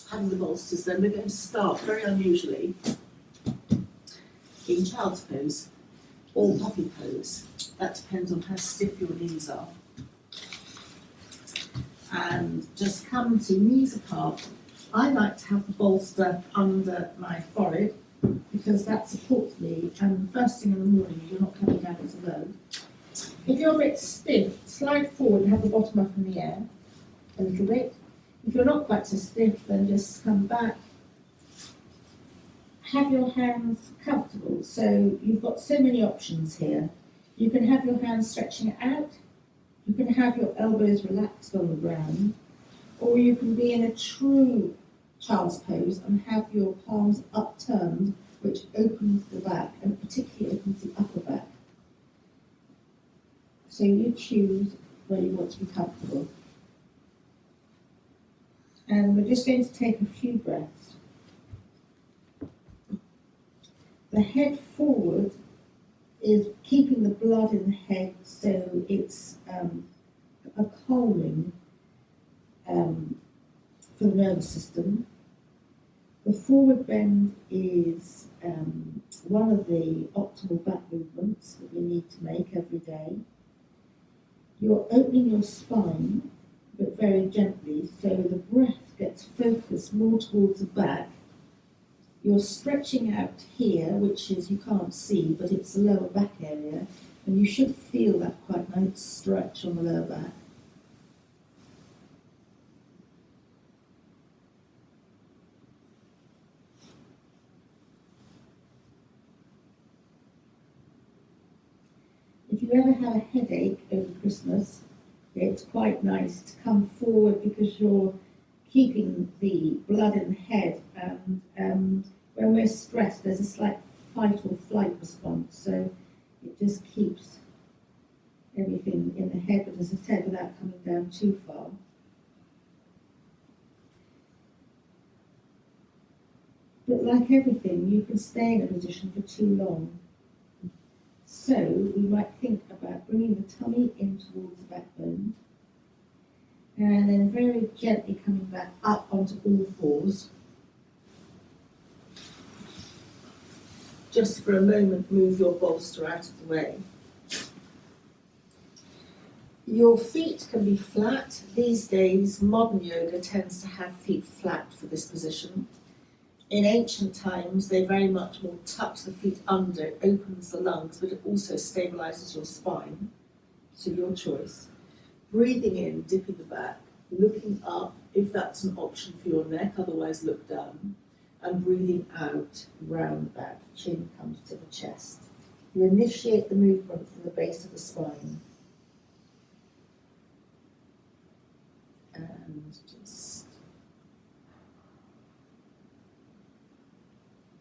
having the bolsters, then we're going to start very unusually in child's pose or puppy pose. That depends on how stiff your knees are. And just come to knees apart. I like to have the bolster under my forehead because that supports me, and first thing in the morning you're not coming down as low. If you're a bit stiff, slide forward and have the bottom up in the air a little bit. If you're not quite so stiff, then just come back. Have your hands comfortable. So you've got so many options here. You can have your hands stretching out. You can have your elbows relaxed on the ground. Or you can be in a true child's pose and have your palms upturned, which opens the back and particularly opens the upper back. So you choose where you want to be comfortable. And we're just going to take a few breaths. The head forward is keeping the blood in the head, so it's a calming for the nervous system. The forward bend is one of the optimal back movements that we need to make every day. You're opening your spine, but very gently, so the breath gets focused more towards the back. You're stretching out here, which is, you can't see, but it's the lower back area, and you should feel that quite nice stretch on the lower back. If you ever have a headache over Christmas, it's quite nice to come forward because you're keeping the blood in the head, and when we're stressed there's a slight fight or flight response, so it just keeps everything in the head, but as I said, without coming down too far. But like everything, you can stay in a position for too long. So we might think about bringing the tummy in towards the backbone, and then very gently coming back up onto all fours. Just for a moment, move your bolster out of the way. Your feet can be flat. These days, modern yoga tends to have feet flat for this position. In ancient times, they very much more tuck the feet under. It opens the lungs, but it also stabilizes your spine. So your choice. Breathing in, dipping the back, looking up if that's an option for your neck, otherwise look down, and breathing out, round the back, chin comes to the chest. You initiate the movement from the base of the spine. And just,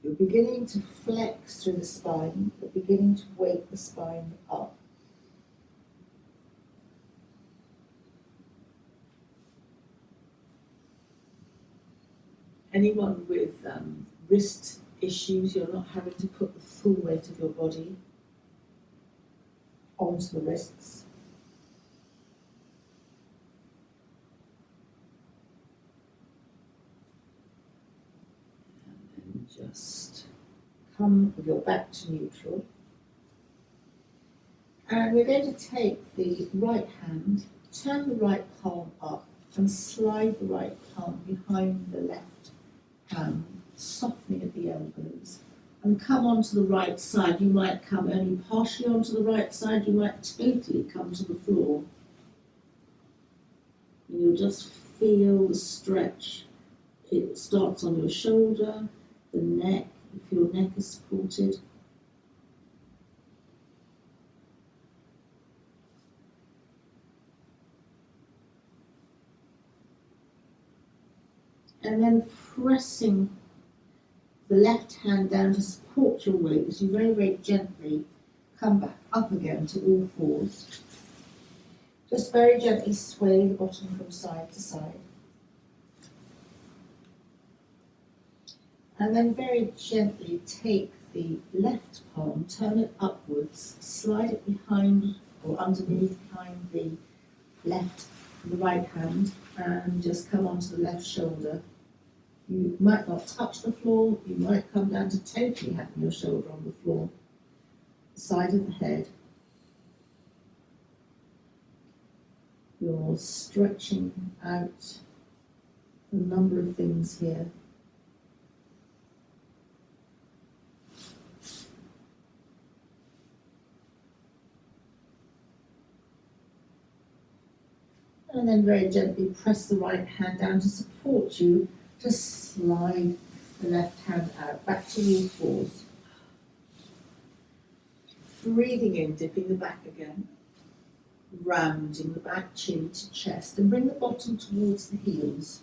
you're beginning to flex through the spine, you're beginning to wake the spine up. Anyone with wrist issues, you're not having to put the full weight of your body onto the wrists. And then just come with your back to neutral. And we're going to take the right hand, turn the right palm up, and slide the right palm behind the left hand, softening at the elbows, and come onto the right side. You might come only partially onto the right side, you might totally come to the floor. And you'll just feel the stretch. It starts on your shoulder, the neck, if your neck is supported. And then pressing the left hand down to support your weight as you very, very gently come back up again to all fours. Just very gently sway the bottom from side to side. And then very gently take the left palm, turn it upwards, slide it behind or underneath behind the left the right hand and just come onto the left shoulder. You might not touch the floor, you might come down to totally having your shoulder on the floor, the side of the head. You're stretching out a number of things here. And then very gently press the right hand down to support you to slide the left hand out, back to all fours. Breathing in, dipping the back again. Rounding the back, chin to chest, and bring the bottom towards the heels.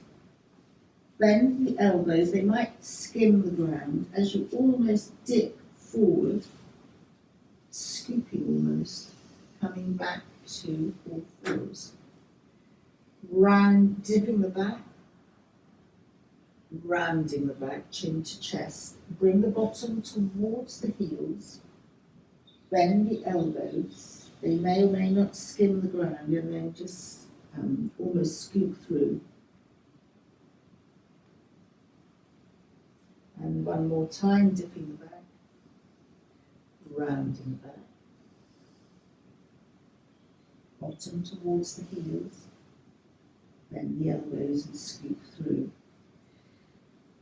Bend the elbows, they might skim the ground as you almost dip forward, scooping almost, coming back to all fours. Round, dipping the back, rounding the back, chin to chest. Bring the bottom towards the heels. Bend the elbows. They may or may not skim the ground, and then just almost scoop through. And one more time, dipping the back, rounding the back. Bottom towards the heels. Bend the elbows and scoop through.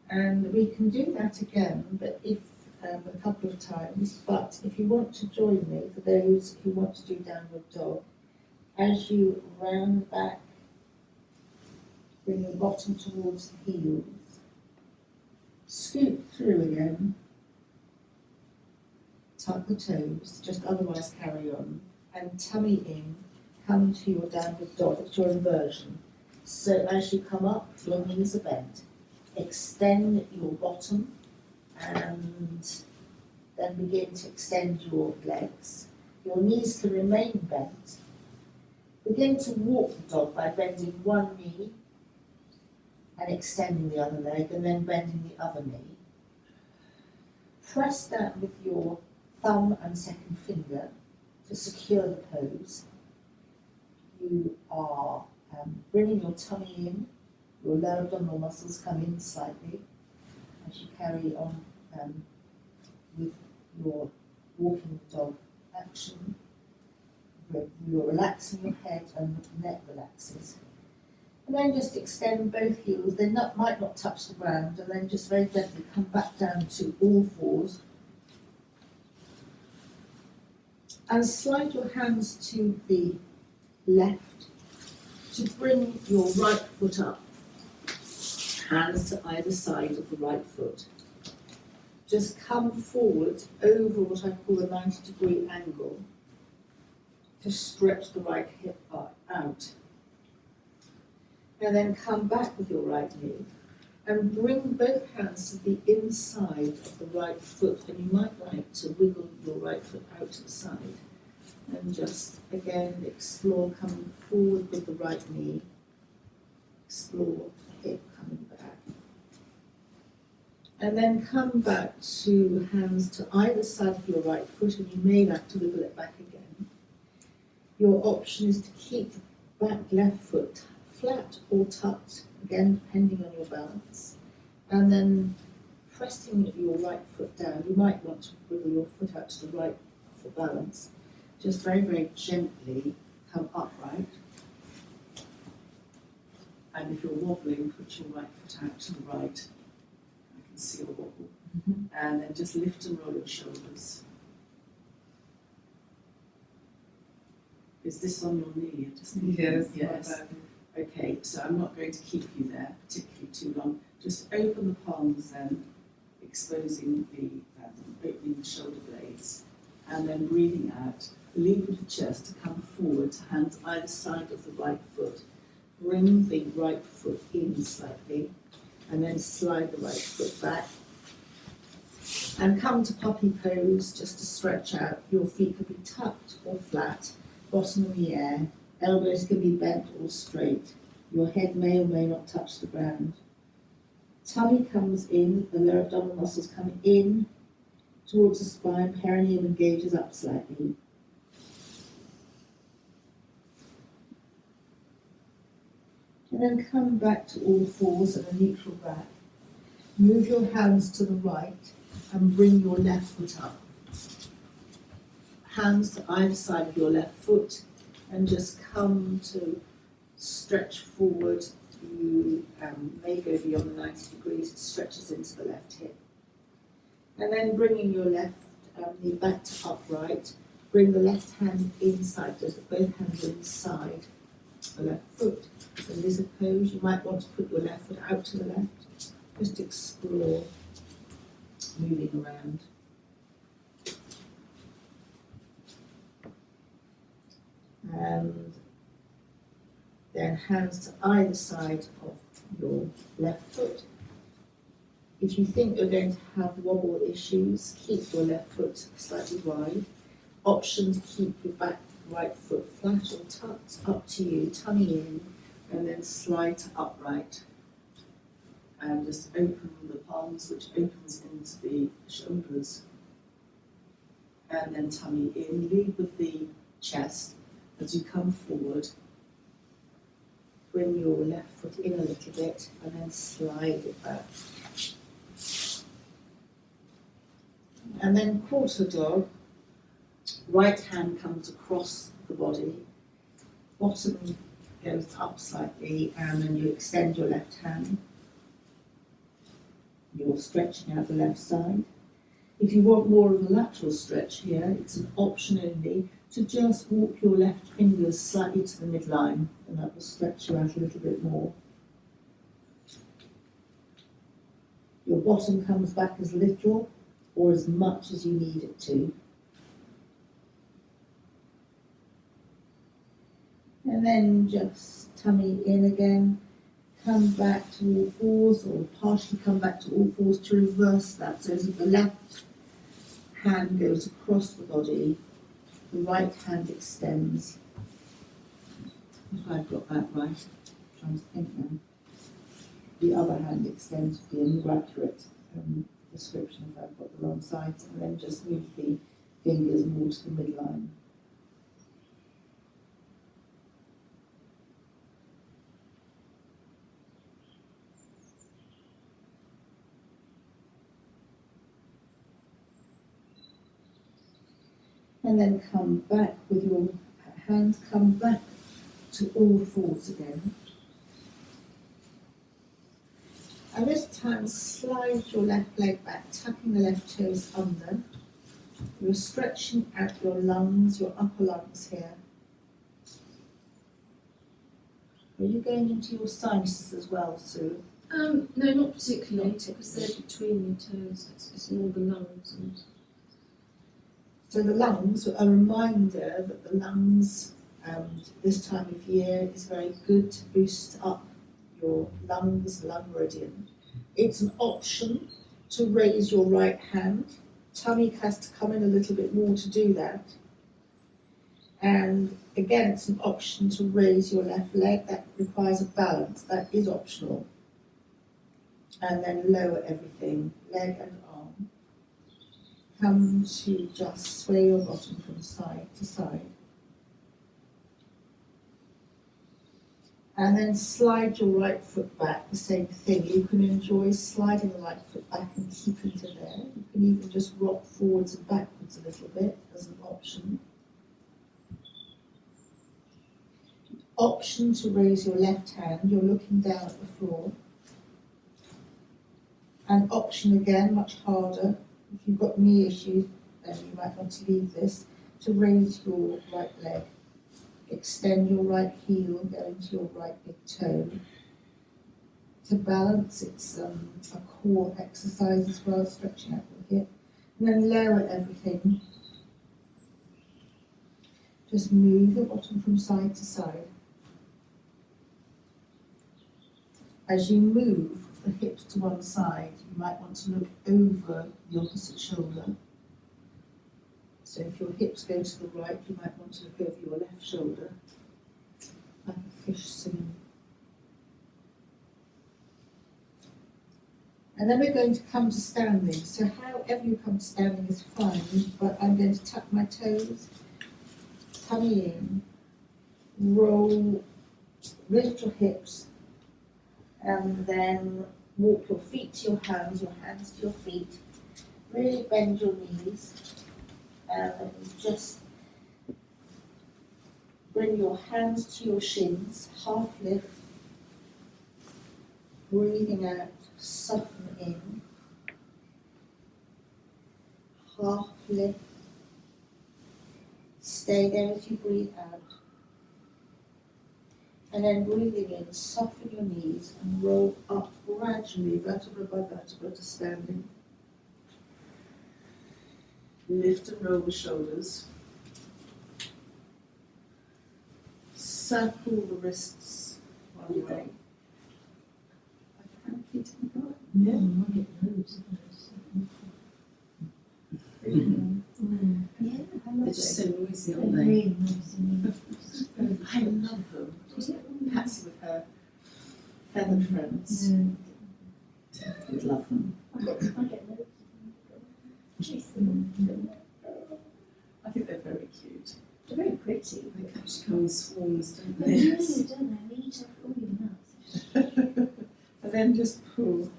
And we can do that again, but if a couple of times, but if you want to join me, for those who want to do downward dog, as you round back, bring the bottom towards the heels, scoop through again, tuck the toes, just otherwise carry on, and tummy in, come to your downward dog, it's your inversion. So as you come up, your knees are bent, extend your bottom, and then begin to extend your legs. Your knees can remain bent. Begin to walk the dog by bending one knee and extending the other leg, and then bending the other knee. Press down with your thumb and second finger to secure the pose. You are bringing your tummy in, your lower abdominal muscles come in slightly as you carry on with your walking the dog action. You're relaxing your head and the neck relaxes. And then just extend both heels, they might not touch the ground, and then just very gently come back down to all fours. And slide your hands to the left to bring your right foot up. Hands to either side of the right foot. Just come forward over what I call a 90-degree angle to stretch the right hip out. And then come back with your right knee and bring both hands to the inside of the right foot, and you might like to wiggle your right foot out to the side. And just again explore coming forward with the right knee, explore the hip coming back. And then come back to hands to either side of your right foot, and you may like to wiggle it back again. Your option is to keep the back left foot flat or tucked, again depending on your balance. And then pressing your right foot down, you might want to wiggle your foot out to the right for balance. Just very, very gently come upright. And if you're wobbling, put your right foot out to the right. I can see a wobble. Mm-hmm. And then just lift and roll your shoulders. Is this on your knee? Yes. Okay, so I'm not going to keep you there particularly too long. Just open the palms then, exposing opening the shoulder blades, and then breathing out. Lead with the chest to come forward, hands either side of the right foot. Bring the right foot in slightly, and then slide the right foot back. And come to puppy pose, just to stretch out. Your feet could be tucked or flat, bottom in the air. Elbows can be bent or straight. Your head may or may not touch the ground. Tummy comes in, the lower abdominal muscles come in towards the spine, perineum engages up slightly. And then come back to all fours and a neutral back. Move your hands to the right and bring your left foot up. Hands to either side of your left foot and just come to stretch forward. You may go beyond the 90 degrees, it stretches into the left hip. And then bringing your left knee back to upright, bring the left hand inside, so that both hands are inside the left foot. So in this pose, you might want to put your left foot out to the left. Just explore moving around. And then hands to either side of your left foot. If you think you're going to have wobble issues, keep your left foot slightly wide. Option to keep your back right foot flat or tucked, up to you, tummy in, and then slide to upright. And just open the palms, which opens into the shoulders. And then tummy in, lead with the chest as you come forward. Bring your left foot in a little bit and then slide it back. And then quarter dog, right hand comes across the body, bottom goes up slightly, and then you extend your left hand. You're stretching out the left side. If you want more of a lateral stretch here, it's an option only to just walk your left fingers slightly to the midline, and that will stretch you out a little bit more. Your bottom comes back as little or as much as you need it to. And then just tummy in again, come back to all fours, or partially come back to all fours to reverse that. So as the left hand goes across the body, the right hand extends. If I've got that right, I'm trying to think now. The other hand extends would be a more accurate description if I've got the wrong sides, and then just move the fingers more to the midline. And then come back with your hands, come back to all fours again. And this time slide your left leg back, tucking the left toes under. You're stretching out your lungs, your upper lungs here. Are you going into your sinuses as well, Sue? No, not particularly, because they're between your toes. It's more the lungs. And so the lungs, a reminder that the lungs this time of year is very good to boost up your lungs, lung meridian. It's an option to raise your right hand. Tummy has to come in a little bit more to do that. And again, it's an option to raise your left leg. That requires a balance. That is optional. And then lower everything, leg and arm. Come to just sway your bottom from side to side. And then slide your right foot back, the same thing. You can enjoy sliding the right foot back and keeping it there. You can even just rock forwards and backwards a little bit as an option. Option to raise your left hand, you're looking down at the floor. And option again, much harder, if you've got knee issues, then you might want to leave this, to raise your right leg. Extend your right heel, go into your right big toe. To balance, it's a core exercise as well, stretching out your hip. And then lower everything. Just move your bottom from side to side. As you move the hips to one side, you might want to look over the opposite shoulder. So if your hips go to the right, you might want to look over your left shoulder, like a fish swimming. And then we're going to come to standing. So however you come to standing is fine, but I'm going to tuck my toes, tummy in, roll, lift your hips, And then walk your feet to your hands to your feet. Really bend your knees. And just bring your hands to your shins, half lift. Breathing out, soften in. Half lift. Stay there as you breathe out. And then breathing in, soften your knees and roll up gradually, vertebra by vertebra, to standing. Lift and roll the shoulders. Circle the wrists one way. Yeah, I get loads of those. They're just so noisy, aren't they? Really noisy. I love them. Patsy with her feathered friends. Would love them. I get loads. Chase them. I think they're very cute. They're very pretty. They actually come in swarms, don't They they? do, don't they? They eat up all your nuts. And then just pull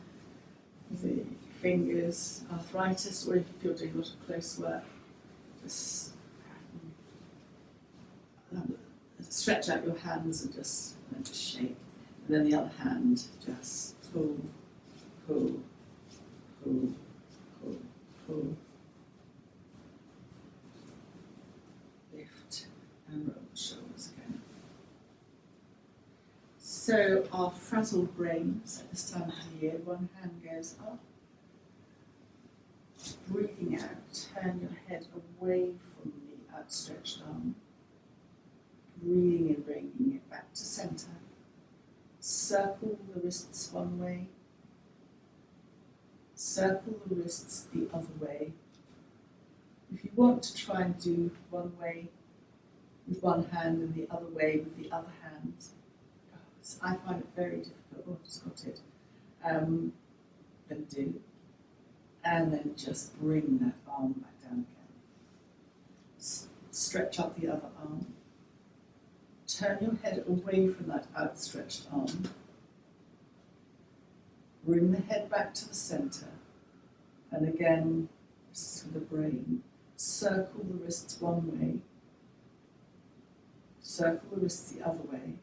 the fingers, arthritis, or if you're doing a lot of close work, just stretch out your hands and just shake. And then the other hand, just pull, pull, pull, pull, pull. Lift and roll the shoulders again. So our frazzled brains at this time of the year, one hand goes up. Breathing out, turn your head away from the outstretched arm. Breathing in, bringing it back to centre. Circle the wrists one way. Circle the wrists the other way. If you want to try and do one way with one hand and the other way with the other hand, I find it very difficult. Oh, I've just got it. Then do. And then just bring that arm back down again. Stretch up the other arm. Turn your head away from that outstretched arm. Bring the head back to the centre. And again, this is for the brain. Circle the wrists one way. Circle the wrists the other way.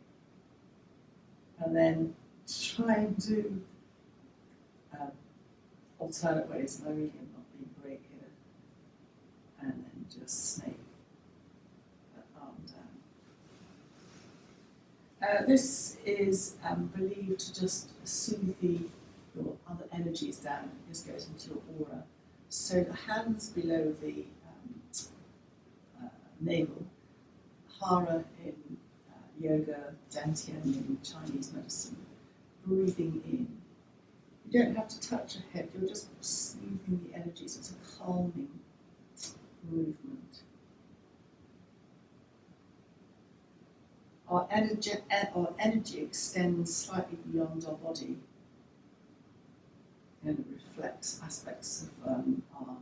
And then try and do alternate ways, and I really am not being great here. And then just snake that arm down. This is believed to just soothe your other energies down, it just goes into your aura. So the hands below the navel, hara in yoga, dantian in Chinese medicine, breathing in. You don't have to touch your head, you're just smoothing the energies. It's a calming movement. Our energy extends slightly beyond our body, and it reflects aspects of our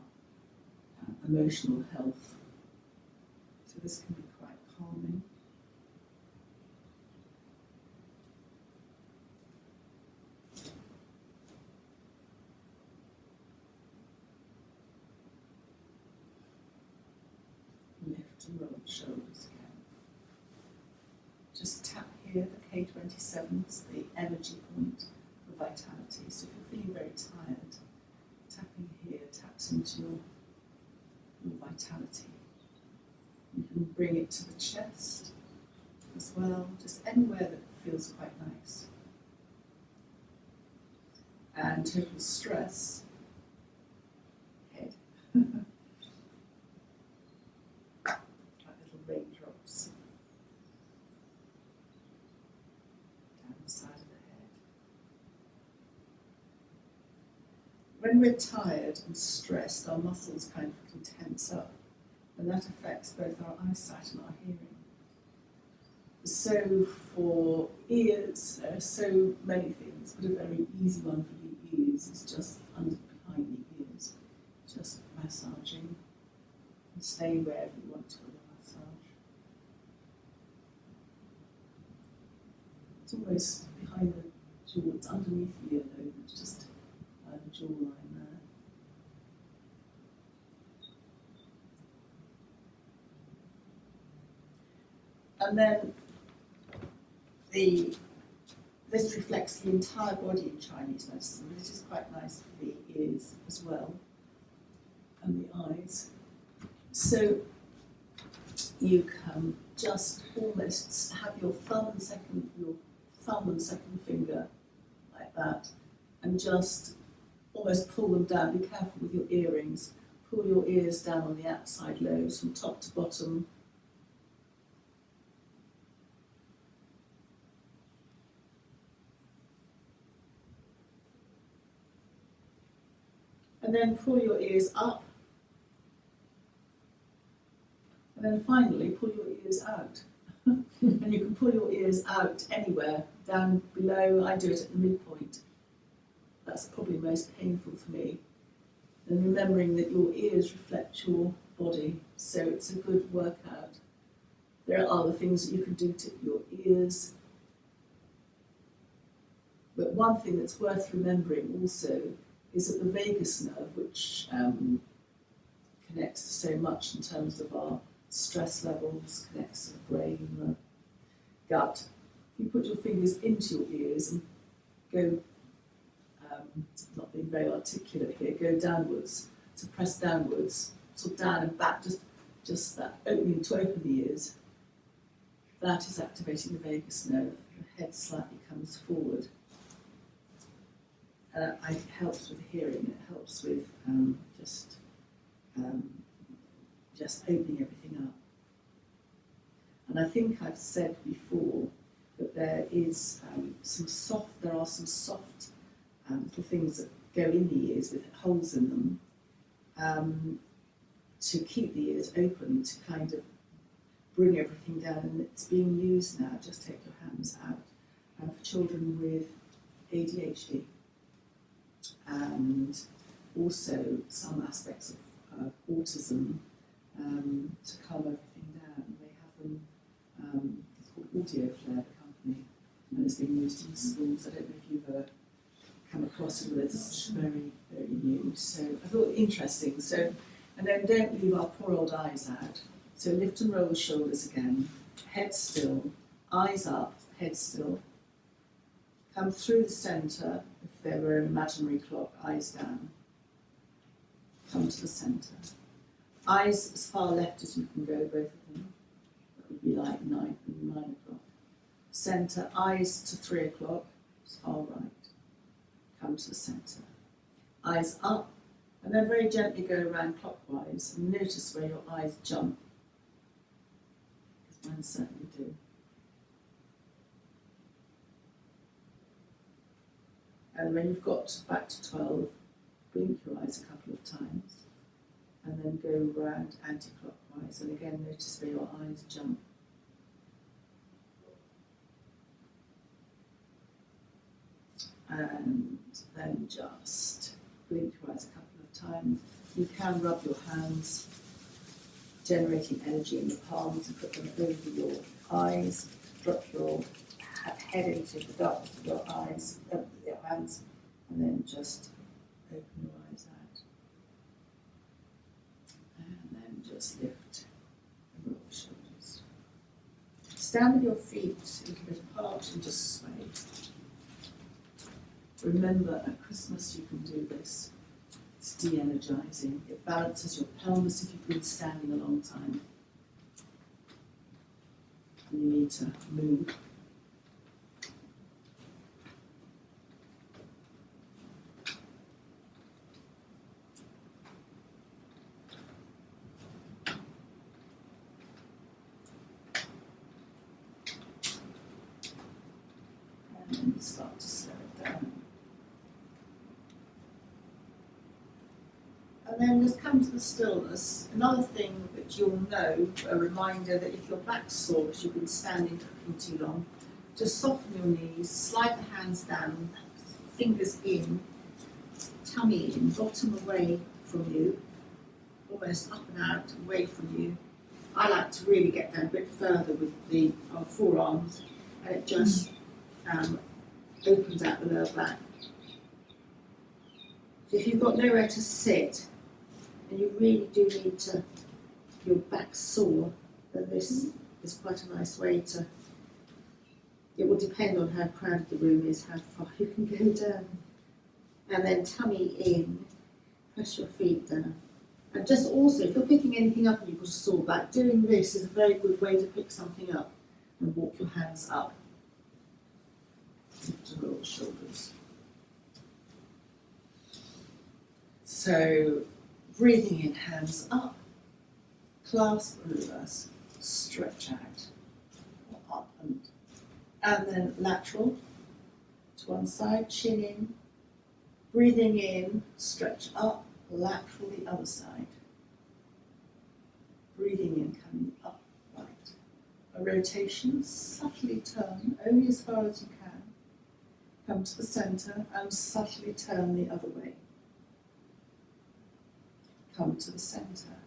emotional health. So this can be quite calming. Lift and roll the shoulders again. Just tap here, the K27s, the energy point for vitality. So if you're feeling very tired, tapping here taps into your vitality. You can bring it to the chest as well, just anywhere that feels quite nice. And total stress, head. Like little raindrops down the side of the head. When we're tired and stressed, our muscles kind of can tense up, and that affects both our eyesight and our hearing. So for ears, there are so many things, but a very easy one for the ears is just behind the ears, just massaging, and stay wherever you want to with the massage. It's almost behind the jaw, it's underneath the earlobe, it's just by the jawline there. And then this reflects the entire body in Chinese medicine, but it is quite nice for the ears as well, and the eyes. So you can just almost have your thumb and second finger like that, and just almost pull them down. Be careful with your earrings. Pull your ears down on the outside lobes from top to bottom. And then pull your ears up. And then finally pull your ears out. And you can pull your ears out anywhere, down below. I do it at the midpoint. That's probably most painful for me. And remembering that your ears reflect your body, so it's a good workout. There are other things that you can do to your ears. But one thing that's worth remembering also is that the vagus nerve, which connects to so much in terms of our stress levels, connects to the brain, the gut. If you put your fingers into your ears and go, not being very articulate here, go downwards, so press downwards, sort of down and back, just that opening to open the ears, that is activating the vagus nerve. The head slightly comes forward. It helps with hearing, it helps with just opening everything up. And I think I've said before that there are some soft little things that go in the ears with holes in them to keep the ears open, to kind of bring everything down, and it's being used now. Just take your hands out for children with ADHD. And also some aspects of autism to calm everything down. They have them, it's called AudioFlare, the company, and it's being used in schools. I don't know if you've ever come across it, but it's very, very new. So I thought interesting. So, and then don't leave our poor old eyes out. So lift and roll the shoulders again, head still, eyes up, head still. Come through the centre. If there were an imaginary clock, eyes down. Come to the centre. Eyes as far left as you can go, both of them. That would be like 9 o'clock. Centre, eyes to 3 o'clock, as far right. Come to the centre. Eyes up, and then very gently go around clockwise, and notice where your eyes jump. Because mine certainly do. And when you've got back to 12, blink your eyes a couple of times, and then go round anti-clockwise, and again notice where your eyes jump. And then just blink your eyes a couple of times. You can rub your hands, generating energy in the palms, and put them over your eyes. Drop your head into the darkness of your eyes, your hands, and then just open your eyes out. And then just lift and roll the shoulders. Stand with your feet a little bit apart and just sway. Remember, at Christmas you can do this. It's de-energizing. It balances your pelvis if you've been standing a long time. And you need to move. And start to slow it down. And then just come to the stillness. Another thing that you'll know, a reminder that if your back's sore because you've been standing cooking too long, just soften your knees, slide the hands down, fingers in, tummy in, bottom away from you, almost up and out, away from you. I like to really get down a bit further with our forearms, and it just opens out the lower back. So if you've got nowhere to sit, and you really do need to, your back sore, then this is quite a nice way to, it will depend on how crowded the room is, how far you can go down. And then tummy in, press your feet down. And just also, if you're picking anything up and you've got a sore back, doing this is a very good way to pick something up and walk your hands up. Lift and roll the shoulders. So, breathing in, hands up, clasp and reverse, stretch out, up and then lateral to one side, chin in, breathing in, stretch up, lateral the other side. Breathing in, coming up, right. A rotation, subtly turn, only as far as you can. Come to the centre and subtly turn the other way. Come to the centre.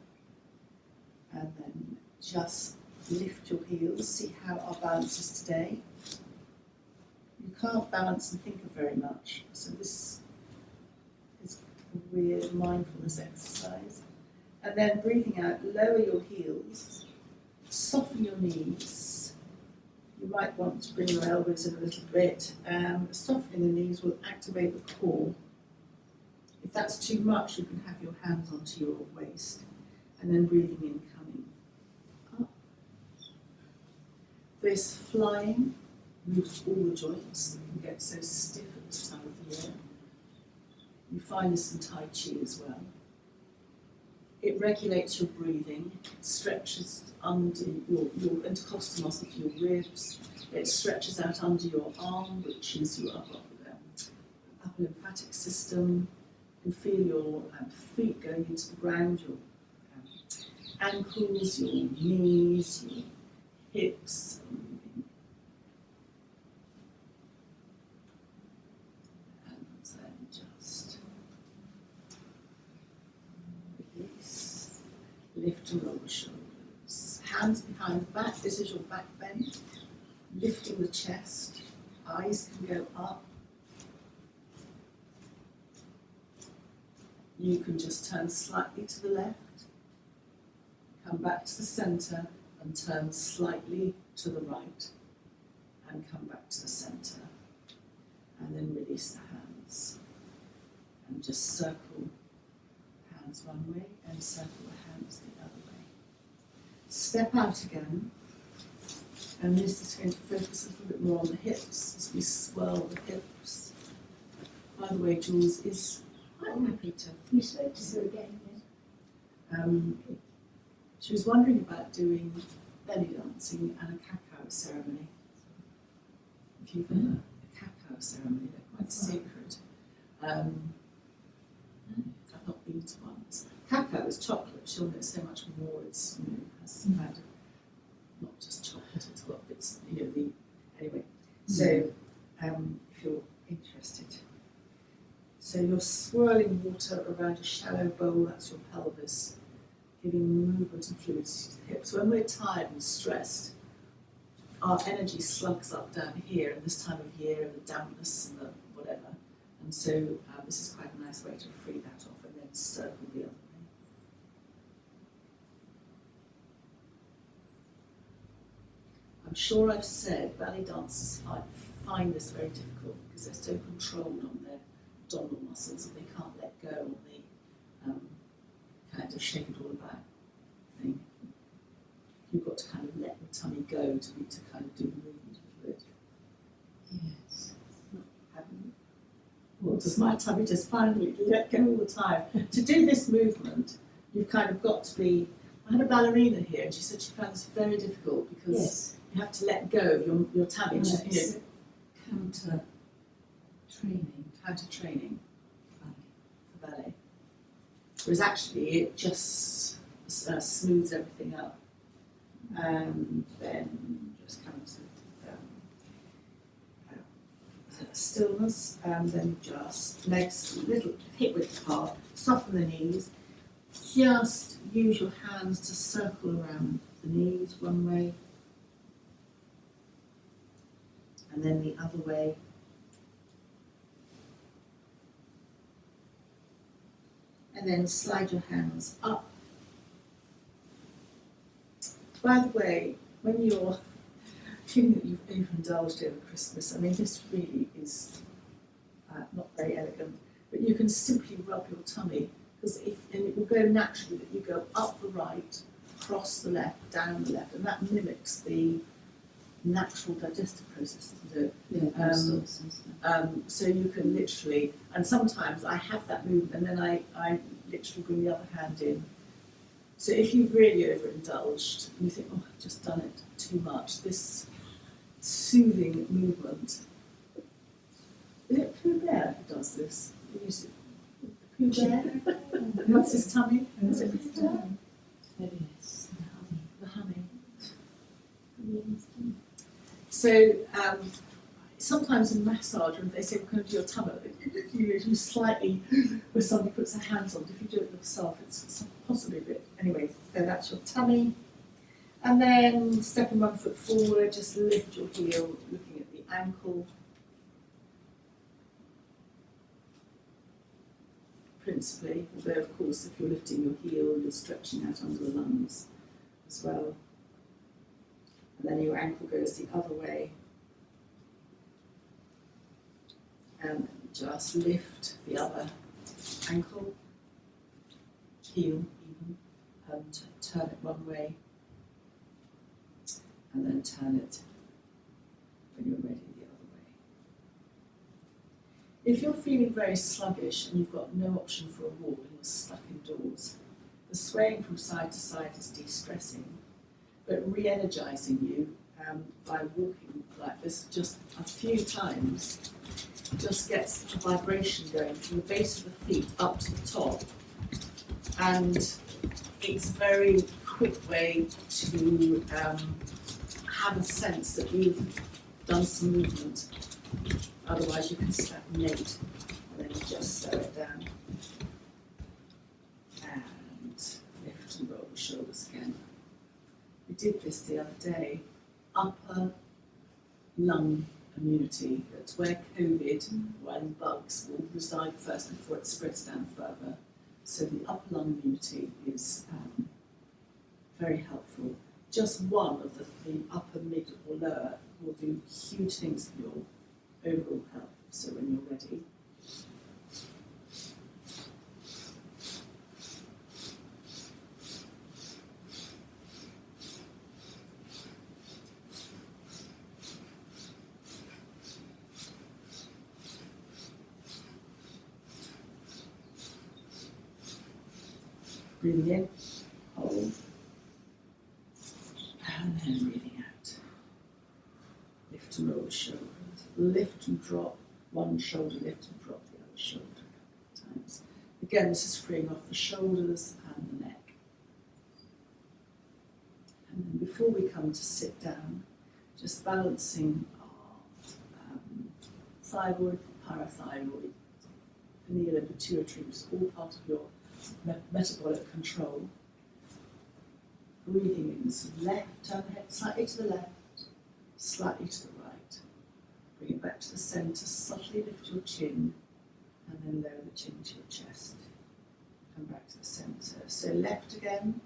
And then just lift your heels, see how our balance is today. You can't balance and think of very much, so this is a weird mindfulness exercise. And then breathing out, lower your heels, soften your knees. You might want to bring your elbows in a little bit. Softening the knees will activate the core. If that's too much, you can have your hands onto your waist. And then breathing in, coming up. This flying moves all the joints that can get so stiff at this time of the year. You find this in Tai Chi as well. It regulates your breathing, it stretches under your intercostal muscle for your ribs, it stretches out under your arm, which is your upper lymphatic system. You can feel your feet going into the ground, your ankles, your knees, your hips. And then just release, lift and roll the shoulders. Hands behind the back, this is your back bend. Lifting the chest, eyes can go up. You can just turn slightly to the left, come back to the centre and turn slightly to the right and come back to the centre and then release the hands and just circle hands one way and circle the hands the other way. Step out again, and this is going to focus a little bit more on the hips as we swirl the hips. By the way, Jules is quite happy to. You spoke to her again, yes? She was wondering about doing belly dancing and a cacao ceremony. If you've heard a cacao ceremony, they're quite sacred. I've not been to one. Cacao is chocolate. She'll know so much more. It's has kind of not just chocolate. It's got bits. Anyway. So if you're interested. So you're swirling water around a shallow bowl. That's your pelvis, giving movement and fluidity to the hips. When we're tired and stressed, our energy slugs up down here in this time of year, and the dampness and the whatever. And so this is quite a nice way to free that off and then circle the other way. I'm sure I've said ballet dancers find this very difficult because they're so controlled on their abdominal muscles that they can't let go on the kind of shake it all about thing. You've got to kind of let the tummy go to kind of do the movement a little bit. Yes. Haven't you? Well, does my tummy just finally let go all the time? To do this movement, you've kind of got to be. I had a ballerina here, and she said she found this very difficult because you have to let go of your tummy. Just, counter training for ballet. Whereas actually it just smooths everything up, and then just comes with stillness, and then just legs a little hip width apart, soften the knees, just use your hands to circle around the knees one way, and then the other way. and then slide your hands up. By the way, when you're feeling that you've overindulged over Christmas, I mean, this really is not very elegant, but you can simply rub your tummy, because and it will go naturally that you go up the right, across the left, down the left, and that mimics the natural digestive process, doesn't it? Yeah, stools and stuff. So you can literally, and sometimes I have that movement and then I literally bring the other hand in. So if you've really overindulged and you think, oh, I've just done it too much, this soothing movement, is it Pooh Bear who does this? Is it Pooh Bear? What's his tummy? Is it Pooh Bear? Maybe it's The honey. So sometimes in massage, when they say we're going to do your tummy, you do slightly, where somebody puts their hands on it. If you do it yourself, it's possibly a bit. Anyway, so that's your tummy. And then stepping 1 foot forward, just lift your heel, looking at the ankle. Principally, although of course if you're lifting your heel, you're stretching out under the lungs as well. And then your ankle goes the other way. And just lift the other ankle, heel even, and turn it one way. And then turn it when you're ready the other way. If you're feeling very sluggish and you've got no option for a walk and you're stuck indoors, the swaying from side to side is de-stressing, but re-energizing you by walking like this just a few times just gets a vibration going from the base of the feet up to the top, and it's a very quick way to have a sense that you've done some movement. Otherwise you can stagnate and then you just slow it down. And lift and roll the shoulders again. We did this the other day. Upper lung immunity. That's where COVID and bugs will reside first before it spreads down further. So the upper lung immunity is very helpful. Just one of the upper, mid or lower will do huge things for your overall health. So when you're ready, breathing in, hold, and then breathing out. Lift and roll the shoulders. Lift and drop one shoulder, lift and drop the other shoulder a couple of times. Again, this is freeing off the shoulders and the neck. And then before we come to sit down, just balancing our thyroid, parathyroid, pineal and pituitary, which is all part of your metabolic control. Breathing in, so left, turn the head slightly to the left, slightly to the right. Bring it back to the centre, softly lift your chin, and then lower the chin to your chest. Come back to the centre. So left again,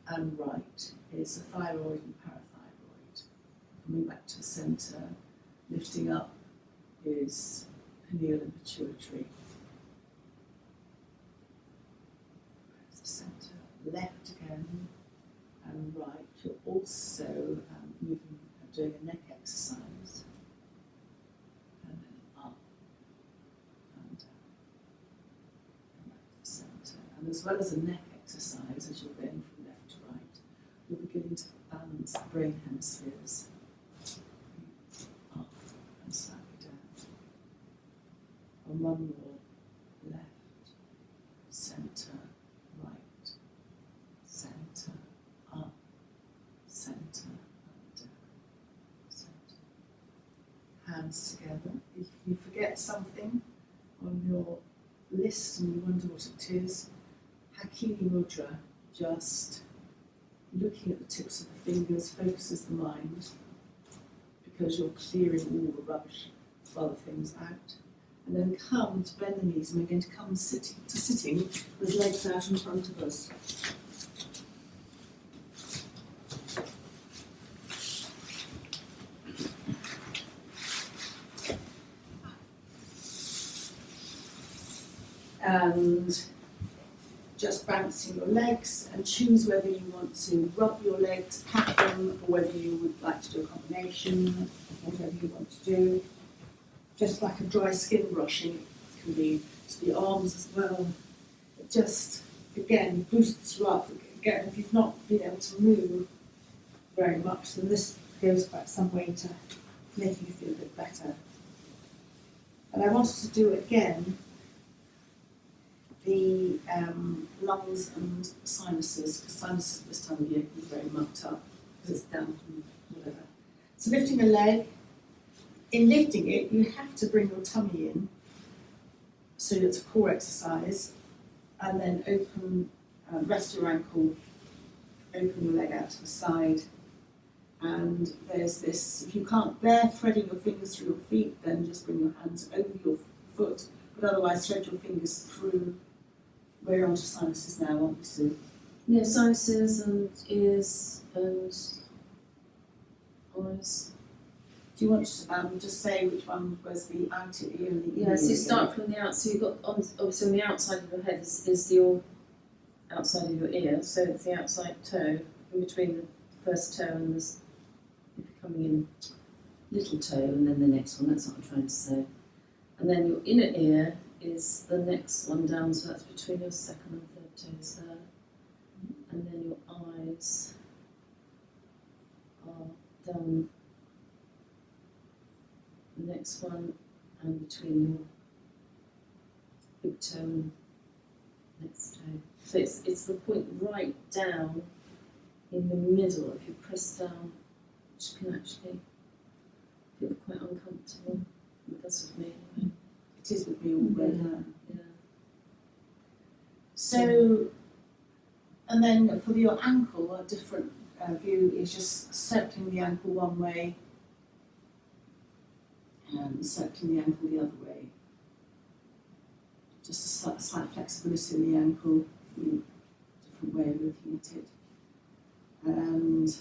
and right is the thyroid and parathyroid. Coming back to the centre, lifting up is pineal and pituitary. Back to the centre, left again, and right. You're also doing a neck exercise. And then up and down. And back to the centre. And as well as a neck exercise, as you're going from left to right, you're beginning to balance the brain hemispheres. Up and slightly down. And one more. Left, centre, right, centre, up, centre, and down, centre. Hands together. If you forget something on your list and you wonder what it is, Hakini Mudra, just looking at the tips of the fingers focuses the mind, because you're clearing all the rubbish of other things out. And then come to bend the knees, and we're going to come sitting with legs out in front of us. And just bouncing your legs, and choose whether you want to rub your legs, pat them, or whether you would like to do a combination, whatever you want to do. Just like a dry skin brushing, it can be to the arms as well. It just, again, boosts you up. Again, if you've not been able to move very much, then this goes quite some way to making you feel a bit better. And I wanted to do again the lungs and sinuses, because sinuses this time of year can be very mucked up because it's damp and whatever. So lifting a leg, in lifting it, you have to bring your tummy in, so it's a core exercise, and then open, rest your ankle, open your leg out to the side, and there's this, if you can't bear threading your fingers through your feet, then just bring your hands over your foot, but otherwise thread your fingers through. We're on to sinuses now, aren't we, Sue? Yeah, sinuses and ears and eyes. Do you want to just say which one was the outer ear and the inner Yeah, so you ear? start from the outside, so you've got, obviously on the outside of your head is your outside of your ear, so it's the outside toe, in between the first toe and this, if you're coming in, little toe and then the next one, that's what I'm trying to say. And then your inner ear is the next one down, so that's between your second and third toes there. And then your eyes are down the next one and between your big toe and next toe. So it's the point right down in the middle. If you press down, which can actually feel quite uncomfortable. It does with me anyway. It is with me all the way down. Yeah. So, and then for your ankle, a different view is just circling the ankle one way and circling the ankle the other way. Just a slight flexibility in the ankle, different way of looking at it. And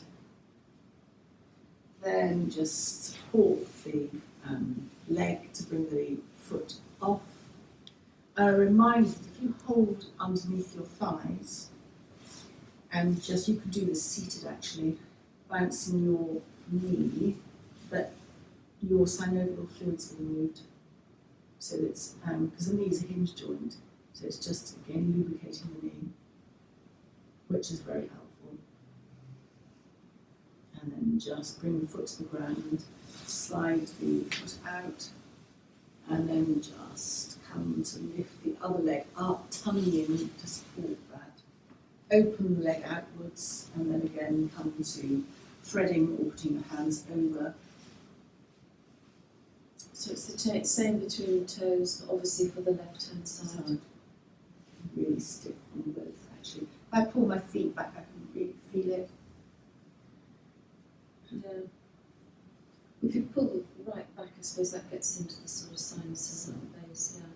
then just support the leg to bring the foot off. A reminder that if you hold underneath your thighs, and just, you can do this seated actually, bouncing your knee, that your synovial fluid's removed. So it's, because the knee is a hinge joint, so it's just, again, lubricating the knee, which is very helpful. And then just bring the foot to the ground, slide the foot out, and then just come to lift the other leg up, tummy in to support that. Open the leg outwards, and then again come to threading or putting your hands over. So it's the same between the toes, but obviously for the left-hand side. Really stiff on both, actually. If I pull my feet back, I can really feel it. Yeah. If you pull it right back, I suppose that gets into the sort of sinuses at the base, yeah.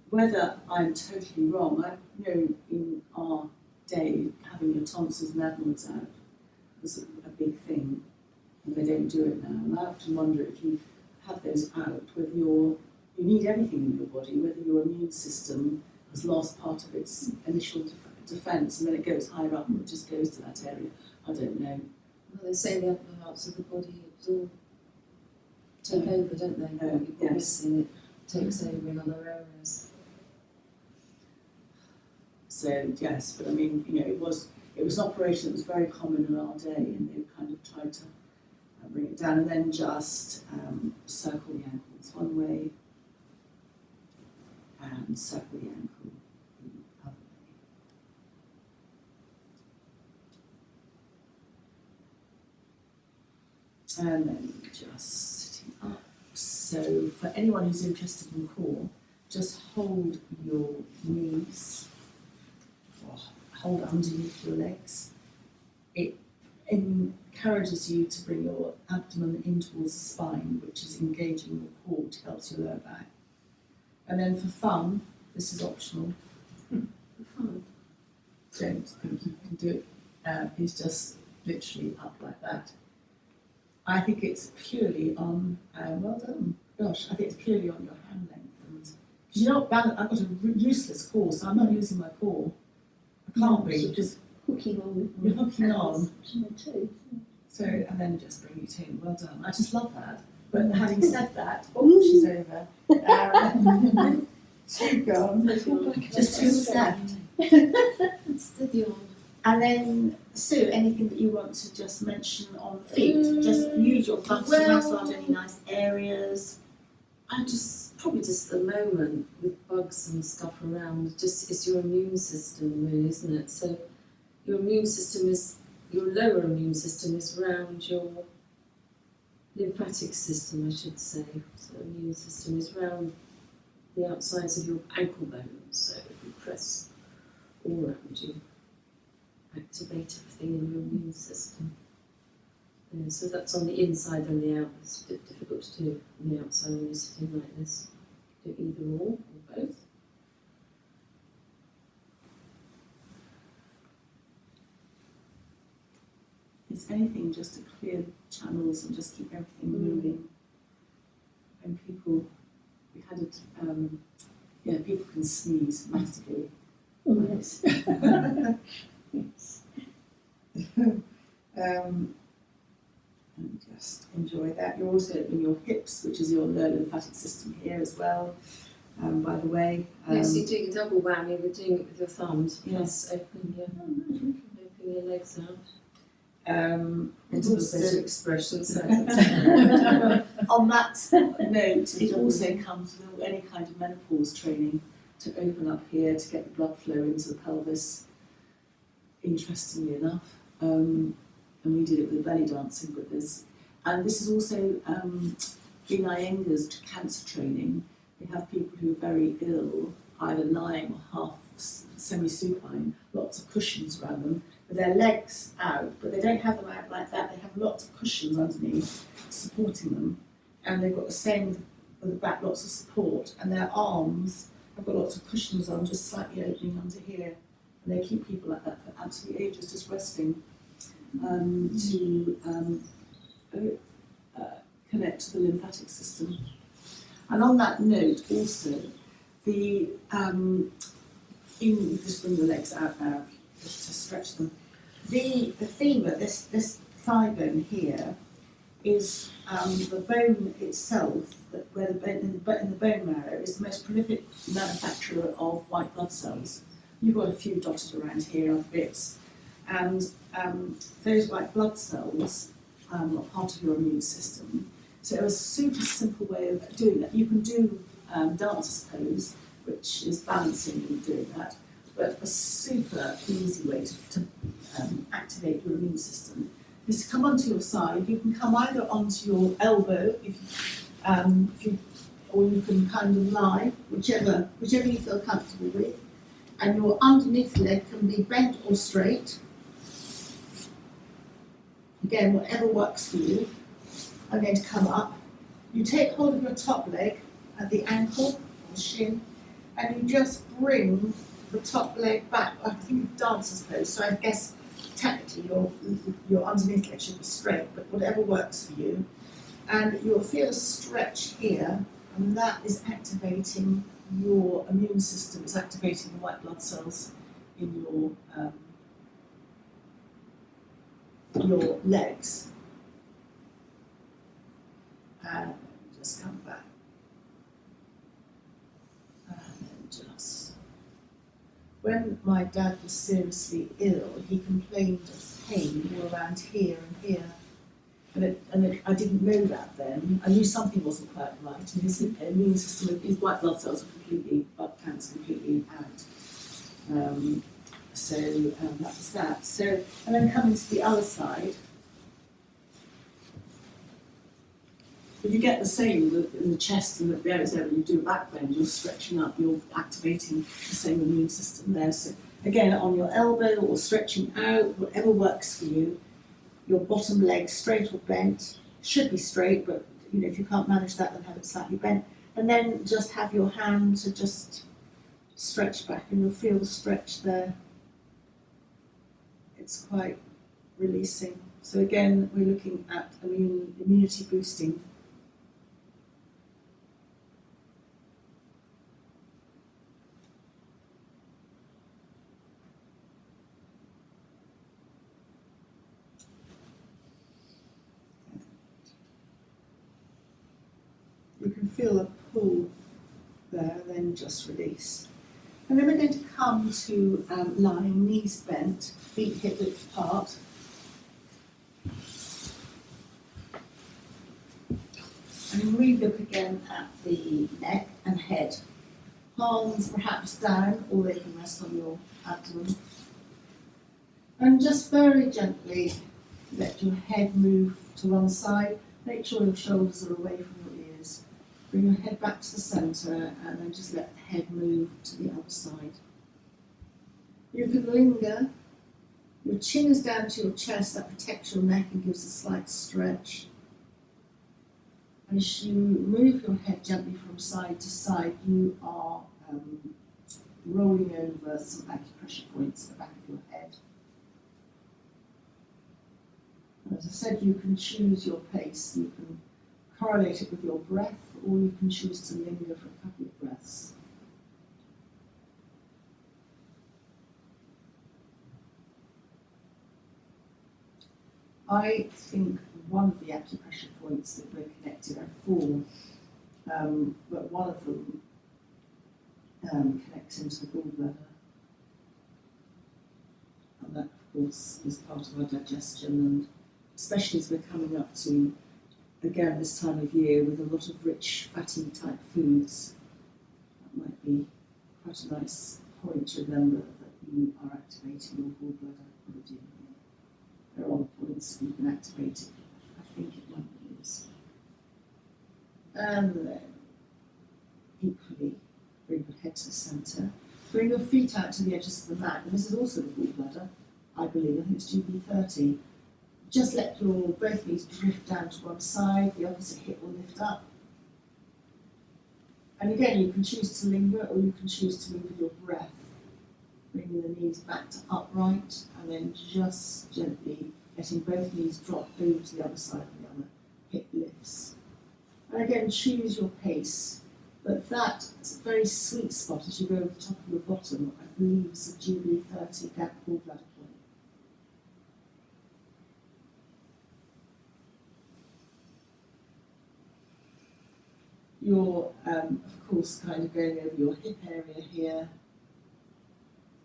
Whether I'm totally wrong, I know in our day, having your tonsils and adenoids out was a big thing, and they don't do it now. And I often wonder if you have those out, whether you need everything in your body, whether your immune system has lost part of its initial defence, and then it goes higher up and it just goes to that area. I don't know. Well, they say the other parts of the body absorb, take over, don't they? What you've got yes. missing, it takes over in other areas. So yes, but I mean, it was an operation that was very common in our day, and they kind of tried to bring it down, and then just circle the ankles one way, and circle the ankle the other way. And then just sitting up. So for anyone who's interested in core, just hold your knees, or hold underneath your legs. encourages you to bring your abdomen in towards the spine, which is engaging your core, which helps your lower back. And then for fun, this is optional. Fun. Don't think you can do it. It's just literally up like that. I think it's purely on, well done, gosh, I think it's purely on your hand length. Because you know, I've got a useless core, so I'm not using my core. I can't be, Sort of hooking on with you're hooking on. to my toe. So, and then just bring it in, well done. I just love that. But having said that, oh, she's over. She's gone. Just 2 left. Steady on. And then, Sue, anything that you want to just mention on feet? Just use your thumbs to massage any nice areas. I just, probably just the moment with bugs and stuff around, just it's your immune system really, isn't it? So your immune system is, your lower immune system is around your lymphatic system, I should say. So immune system is around the outsides of your ankle bones. So if you press all around you, activate everything in your immune system. Yeah, so that's on the inside and the out. It's a bit difficult to do on the outside when you're sitting like this. Do either or both. It's anything just to clear channels and just keep everything moving. When people, we had it, people can sneeze massively. Oh, yes. And just enjoy that. You're also in your hips, which is your lower lymphatic system here as well. By the way, Yes, you're doing a double whammy. We're doing it with your thumbs. Yes. Plus open your legs out. it's It's also better expressions. On that note, it also comes with any kind of menopause training to open up here to get the blood flow into the pelvis. Interestingly enough, and we did it with belly dancing with this. And this is also in Iyengar's cancer training. They have people who are very ill, either lying or half semi-supine, lots of cushions around them, with their legs out, but they don't have them out like that. They have lots of cushions underneath supporting them, and they've got the same with the back, lots of support, and their arms have got lots of cushions on, just slightly opening under here. And they keep people like that for absolute ages, just resting to connect to the lymphatic system. And on that note, also, the just bring the legs out now, just to stretch them. The femur, this thigh bone here, is the bone itself, where the bone in the bone marrow is the most prolific manufacturer of white blood cells. You've got a few dotted around here on bits, and those white blood cells are part of your immune system. So a super simple way of doing that. You can do dancer's pose, which is balancing and doing that, but a super easy way to activate your immune system is to come onto your side. You can come either onto your elbow, or you can kind of lie, whichever you feel comfortable with. And your underneath leg can be bent or straight. Again, whatever works for you. I'm going to come up. You take hold of your top leg at the ankle or shin, and you just bring the top leg back. I think of dancer's pose, so I guess technically your underneath leg should be straight, but whatever works for you. And you'll feel a stretch here, and that is activating your immune system, is activating the white blood cells in your legs. And just come back. And then just. When my dad was seriously ill, he complained of pain all around here and here. And I didn't know that then. I knew something wasn't quite right, and his immune system, his white blood cells were completely, blood counts completely out. That was that. So, and then coming to the other side, but you get the same in the chest and the areas there when you do a back bend, you're stretching up, you're activating the same immune system there. So again, on your elbow or stretching out, whatever works for you. your bottom leg straight or bent. Should be straight, but if you can't manage that, then have it slightly bent. And then just have your hand to just stretch back, and you'll feel the stretch there. It's quite releasing. So again, we're looking at immunity boosting. You can feel a pull there, then just release. And then we're going to come to lying, knees bent, feet hip width apart. And we look again at the neck and head. Palms perhaps down, or they can rest on your abdomen. And just very gently let your head move to one side. Make sure your shoulders are away from your ears. Bring your head back to the centre, and then just let the head move to the other side. You can linger. Your chin is down to your chest, that protects your neck and gives a slight stretch. As you move your head gently from side to side, you are rolling over some acupressure points at the back of your head. And as I said, you can choose your pace. You can correlate it with your breath, or you can choose to linger for a couple of breaths. I think one of the acupressure points that we're connected are 4, but one of them connects into the gallbladder. And that, of course, is part of our digestion, and especially as we're coming up to, again, this time of year with a lot of rich, fatty type foods, that might be quite a nice point to remember that you are activating your gallbladder already. There are other points you can activate it. I think it might be this. And then, equally, bring your head to the centre. Bring your feet out to the edges of the mat. And this is also the gallbladder, I believe. I think it's GB30. Just let your both knees drift down to one side. The opposite hip will lift up. And again, you can choose to linger, or you can choose to move with your breath. Bringing the knees back to upright, and then just gently letting both knees drop over to the other side of the other. Hip lifts. And again, choose your pace. But that very sweet spot as you go over the top of your bottom, I believe is a GB30 gap gallbladder point. You're, of course, kind of going over your hip area here.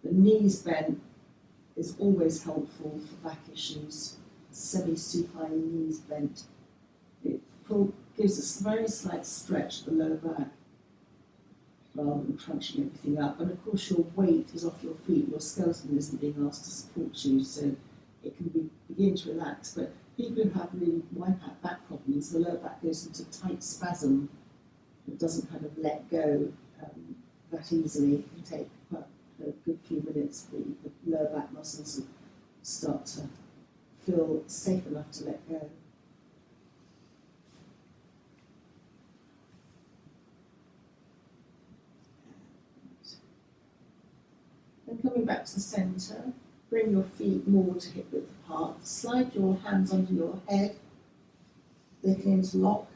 The knees bent is always helpful for back issues. Semi-supine knees bent. It gives a very slight stretch to the lower back rather than crunching everything up. And of course your weight is off your feet. Your skeleton isn't being asked to support you, so it can begin to relax. But people who have really wipe-out back problems, the lower back goes into tight spasm. It doesn't kind of let go that easily. It can take quite a good few minutes for the lower back muscles to start to feel safe enough to let go. Then coming back to the centre, bring your feet more to hip width apart. Slide your hands under your head, they can interlock.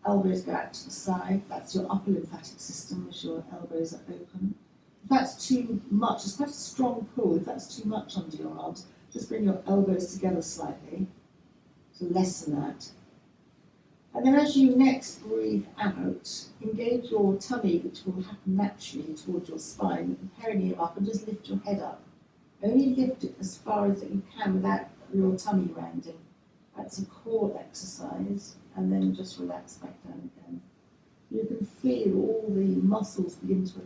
Elbows go out to the side. That's your upper lymphatic system as your elbows are open. If that's too much, it's quite a strong pull. If that's too much under your arms, just bring your elbows together slightly to lessen that. And then as you next breathe out, engage your tummy, which will happen naturally towards your spine, and perineum up, and just lift your head up. Only lift it as far as you can without your tummy rounding. That's a core exercise, and then just relax back down again. You can feel all the muscles begin to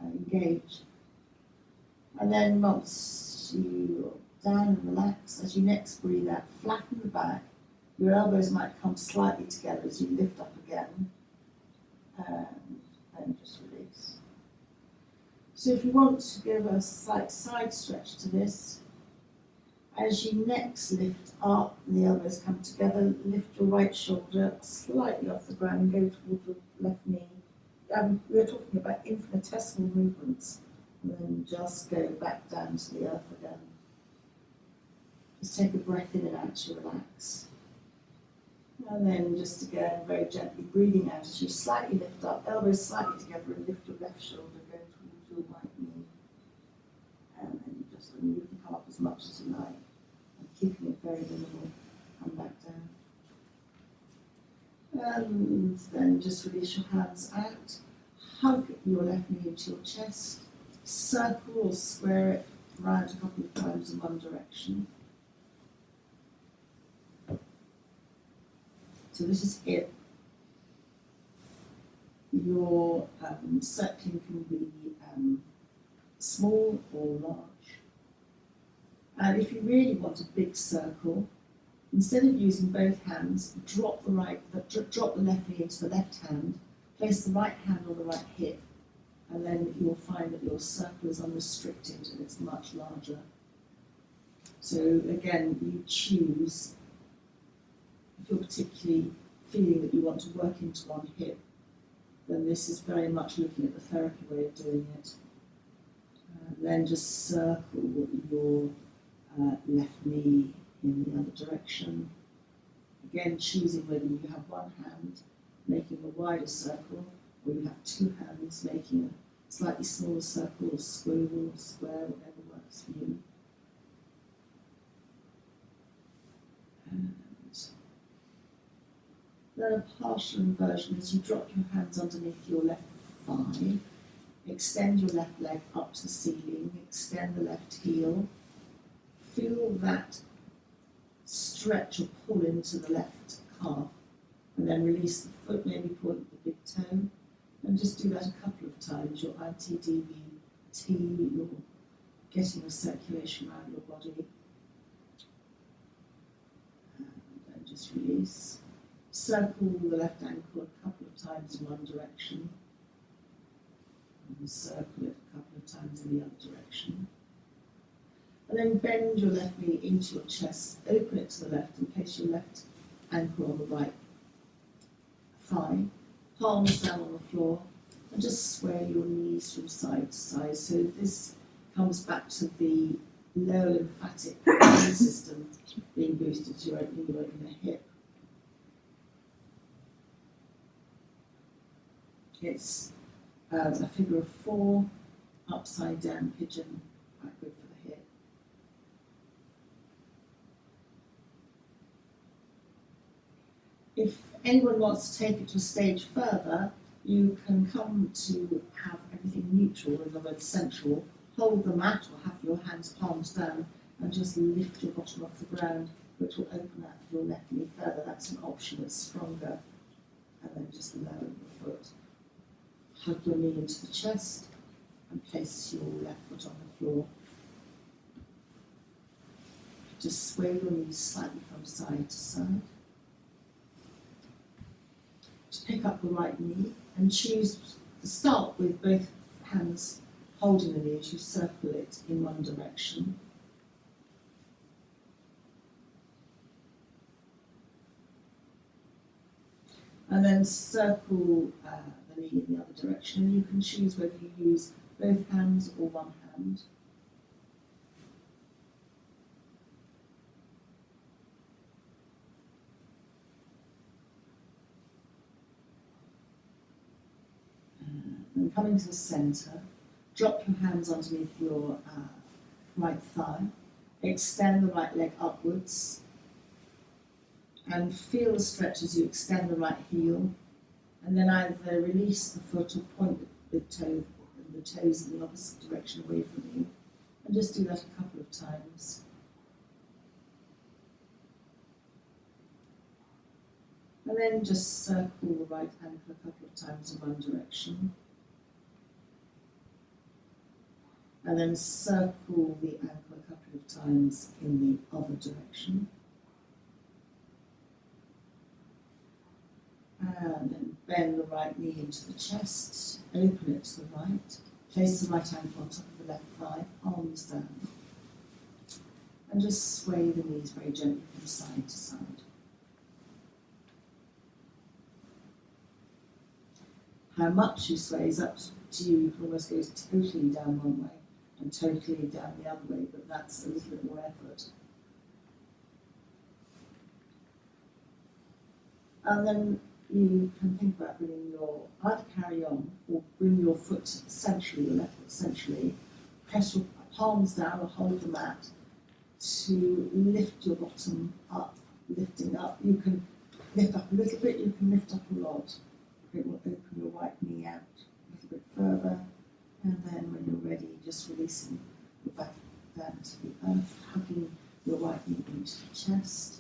engage. And then once you're down and relax, as you next breathe out, flatten the back. Your elbows might come slightly together as you lift up again, and then just release. So if you want to give a slight side stretch to this, As you next lift up, and the elbows come together, lift your right shoulder slightly off the ground and go towards your left knee. We're talking about infinitesimal movements, and then just go back down to the earth again. Just take a breath in and out to relax. And then just again, very gently breathing out as you slightly lift up, elbows slightly together, and lift your left shoulder, go towards your right knee. And then you can come up as much as you like, and keeping it very minimal, come back down. And then just release your hands out, hug your left knee into your chest, circle or square it round a couple of times in one direction. So this is hip. Your circling can be small or large. And if you really want a big circle, instead of using both hands, drop the left knee into the left hand, place the right hand on the right hip, and then you'll find that your circle is unrestricted and it's much larger. So again, you choose, if you're particularly feeling that you want to work into one hip, then this is very much looking at the therapy way of doing it. And then just circle your left knee in the other direction. Again, choosing whether you have one hand making a wider circle, or you have two hands making a slightly smaller circle, or squiggly or square, whatever works for you. And then a partial inversion is you drop your hands underneath your left thigh, extend your left leg up to the ceiling, extend the left heel, feel that stretch or pull into the left calf, and then release the foot, maybe point the big toe, and just do that a couple of times. Your ITDVT, you're getting a circulation around your body, and then just release. Circle the left ankle a couple of times in one direction, and circle it a couple of times in the other direction. And then bend your left knee into your chest, open it to the left, and place your left ankle on the right thigh, palms down on the floor, and just sway your knees from side to side. So this comes back to the lower lymphatic immune system being boosted to your inner hip. It's a figure of 4, upside down pigeon, quite good for the hip. If anyone wants to take it to a stage further, you can come to have everything neutral, in other words central, hold the mat or have your hands palms down and just lift your bottom off the ground, which will open out your left knee further. That's an option that's stronger. And then just lower the foot. Hug your knee into the chest and place your left foot on the floor. Just sway your knees slightly from side to side. Just pick up the right knee and choose to start with both hands holding the knee as you circle it in one direction. And then circle the knee in the other direction, and you can choose whether you use both hands or one hand. And coming to the centre, drop your hands underneath your right thigh, extend the right leg upwards, and feel the stretch as you extend the right heel, and then either release the foot or point the toes in the opposite direction away from you, and just do that a couple of times. And then just circle the right ankle a couple of times in one direction. And then circle the ankle a couple of times in the other direction. And then bend the right knee into the chest, open it to the right, place the right ankle on top of the left thigh, arms down. And just sway the knees very gently from side to side. How much you sway is up to you. You can almost go totally down one way and totally down the other way, but that's a little bit more effort. And then you can think about bringing either carry on or bring your foot centrally, your left foot centrally, press your palms down or hold the mat to lift your bottom up, lifting up. You can lift up a little bit, you can lift up a lot. It will open your right knee out a little bit further, and then when you're ready, just releasing your back down to the earth, hugging your right knee into the chest,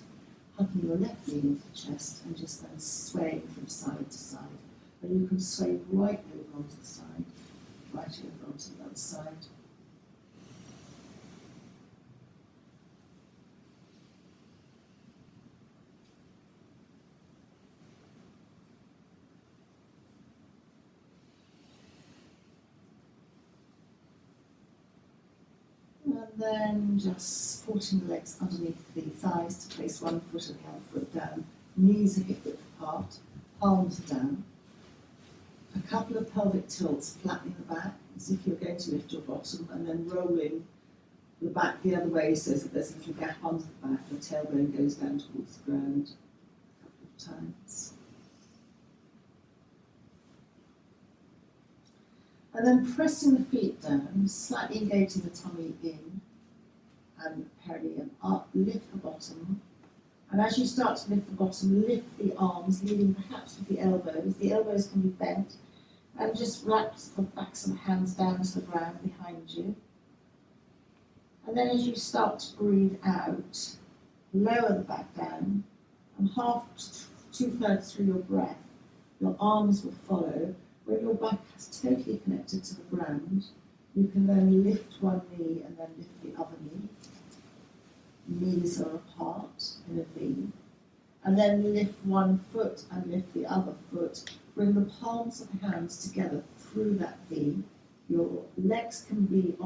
hugging your left knee into the chest, and just then swaying from side to side. And you can sway right over onto the side, right over onto the other side. And then just supporting the legs underneath the thighs to place one foot and the other foot down. Knees are hip width apart, palms down. A couple of pelvic tilts, flattening the back as if you're going to lift your bottom, and then rolling the back the other way so that there's a little gap under the back. The tailbone goes down towards the ground a couple of times. And then pressing the feet down, slightly engaging the tummy in and perineum up, lift the bottom. And as you start to lift the bottom, lift the arms, leading perhaps with the elbows. The elbows can be bent, and just relax the backs of the hands down to the ground behind you. And then as you start to breathe out, lower the back down, and two-thirds through your breath, your arms will follow. When your back is totally connected to the ground, you can then lift one knee and then lift the other knee. Knees are apart in a V. And then lift one foot and lift the other foot. Bring the palms of the hands together through that V. Your legs can be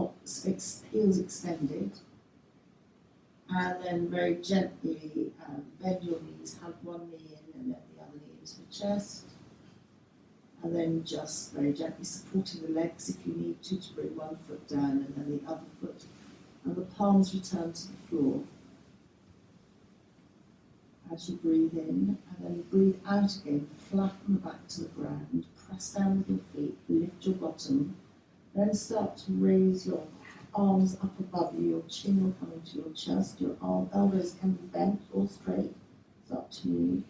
heels extended. And then very gently bend your knees, hug one knee in and then the other knee into the chest. And then just very gently supporting the legs if you need to bring one foot down and then the other foot. And the palms return to the floor. As you breathe in, and then breathe out again, flatten the back to the ground, press down with your feet, lift your bottom, then start to raise your arms up above you, your chin will come into your chest, your elbows can be bent or straight, it's up to you.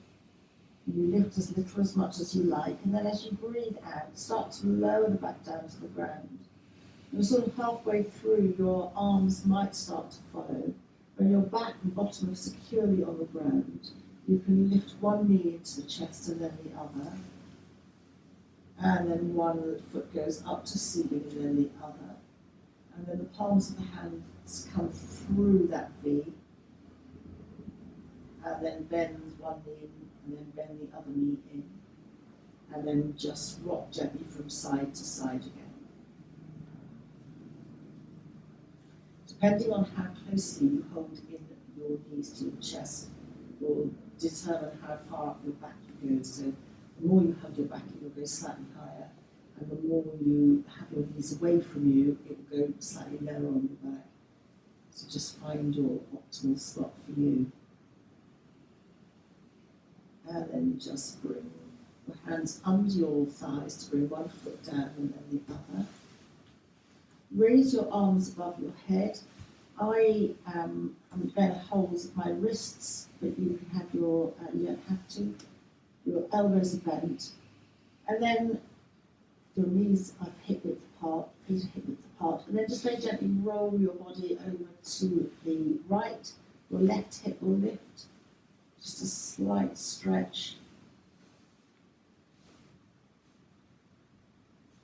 You lift as little as much as you like, and then as you breathe out, start to lower the back down to the ground. You're sort of halfway through, your arms might start to follow. When your back and bottom are securely on the ground, you can lift one knee into the chest and then the other. And then one foot goes up to ceiling and then the other. And then the palms of the hands come through that V. And then bend one knee in, and then bend the other knee in. And then just rock gently from side to side again. Depending on how closely you hold in your knees to your chest will determine how far up your back you go. So the more you hug your back, it will go slightly higher. And the more you have your knees away from you, it will go slightly lower on your back. So just find your optimal spot for you. And then just bring your hands under your thighs to bring one foot down and then the other. Raise your arms above your head. I'm going to hold my wrists, but you can have you don't have to. Your elbows are bent. And then your knees are hip width apart, feet are hip width apart. And then just very gently roll your body over to the right. Your left hip will lift. Just a slight stretch.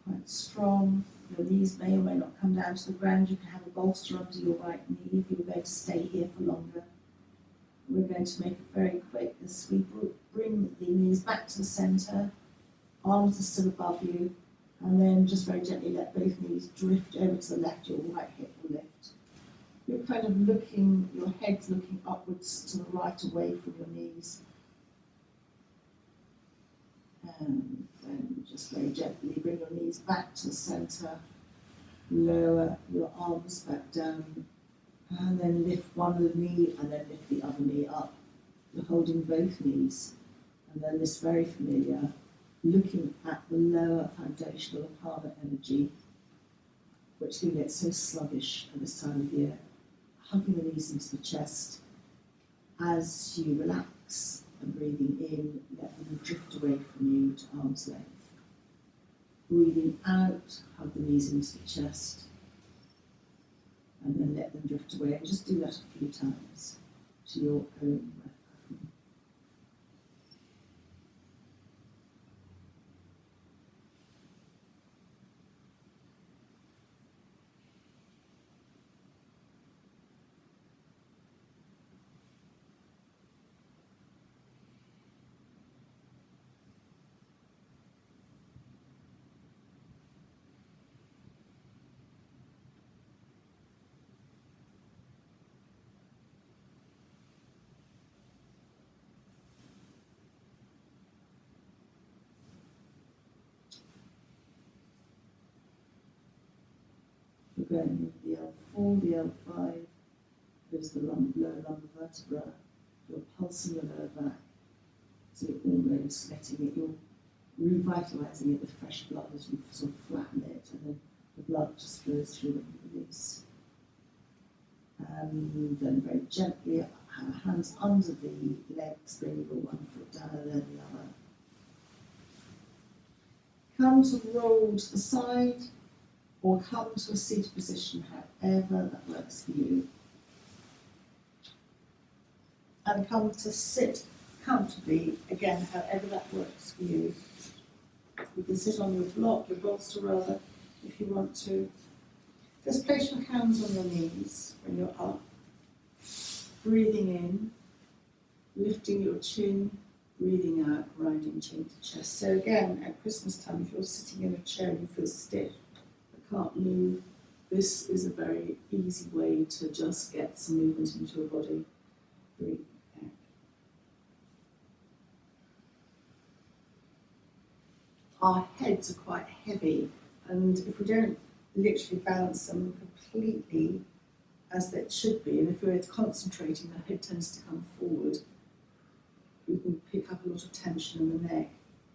Quite strong. Your knees may or may not come down to the ground. You can have a bolster under your right knee if you're going to stay here for longer. We're going to make it very quick as we bring the knees back to the centre. Arms are still above you. And then just very gently let both knees drift over to the left. Your right hip will lift. you're kind of looking, your head's looking upwards to the right away from your knees. And then just very gently bring your knees back to the centre, lower your arms back down, and then lift one knee and then lift the other knee up. You're holding both knees, and then this very familiar, looking at the lower foundational palmar energy, which can get so sluggish at this time of year, hugging the knees into the chest. As you relax and breathing in, let them drift away from you to arm's length. Breathing out, hug the knees into the chest, and then let them drift away. And just do that a few times to your own breath pattern. We're going with the L4, the L5, there's the lower lumbar vertebra, you're pulsing the lower back, so you're almost letting it, you're revitalising it with fresh blood as you sort of flatten it, and then the blood just flows through when you release. And then very gently, hands under the legs, bring your one foot down and then the other. Come to roll to the side, or come to a seated position, however that works for you. And come to sit comfortably, again, however that works for you. You can sit on your block, your bolster rather, if you want to. Just place your hands on your knees when you're up. Breathing in, lifting your chin, breathing out, grinding chin to chest. So again, at Christmas time, if you're sitting in a chair and you feel stiff, can't move, this is a very easy way to just get some movement into your body. Breathe out. Our heads are quite heavy, and if we don't literally balance them completely as it should be, and if we're concentrating, the head tends to come forward, you can pick up a lot of tension in the neck.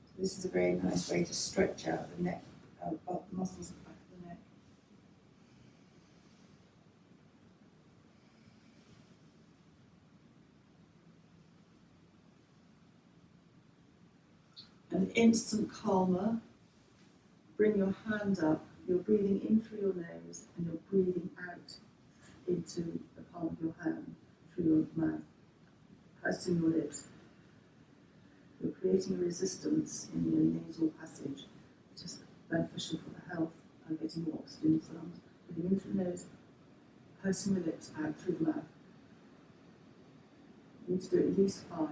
So this is a very nice way to stretch out the neck, muscles at the back of the neck. An instant calmer, bring your hand up, you're breathing in through your nose and you're breathing out into the palm of your hand, through your mouth, pursing your lips. You're creating a resistance in your nasal passage, which is beneficial for the health and getting more oxygen into the lungs. Breathing in through the nose, pursing the lips, out through the mouth. You need to do at least 5.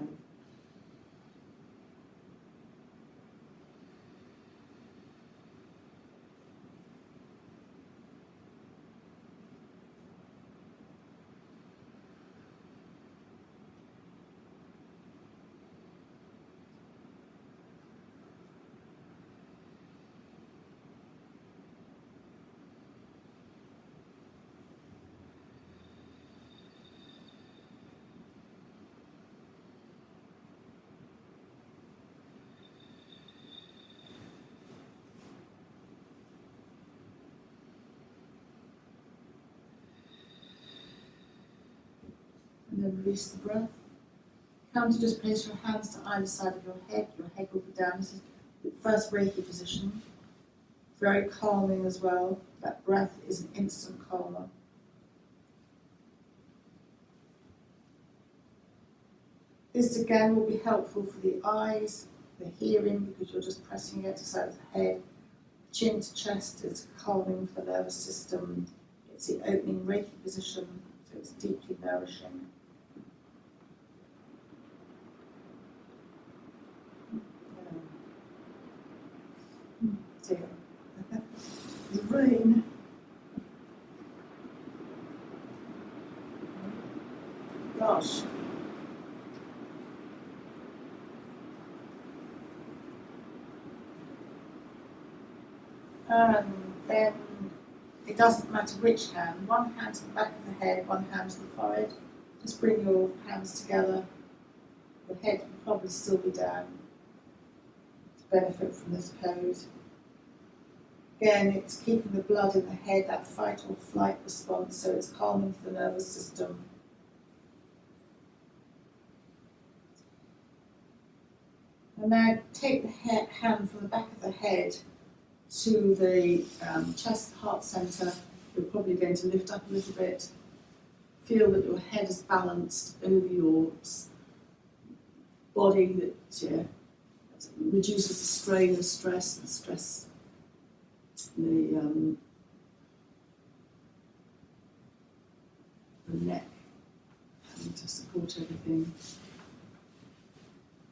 And then release the breath. Come to just place your hands to either side of your head. Your head will be down. This is the first Reiki position. Very calming as well. That breath is an instant calmer. This again will be helpful for the eyes, the hearing, because you're just pressing it to the side of the head. Chin to chest is calming for the nervous system. It's the opening Reiki position, so it's deeply nourishing. Dear. The rain. Then it doesn't matter which hand, one hand to the back of the head, one hand to the forehead. Just bring your hands together. The head will probably still be down to benefit from this pose. Again, it's keeping the blood in the head, that fight or flight response, so it's calming for the nervous system. And now take the hand from the back of the head to the chest, heart centre. You're probably going to lift up a little bit. Feel that your head is balanced over your body, that reduces the strain and stress, the neck, and to support everything.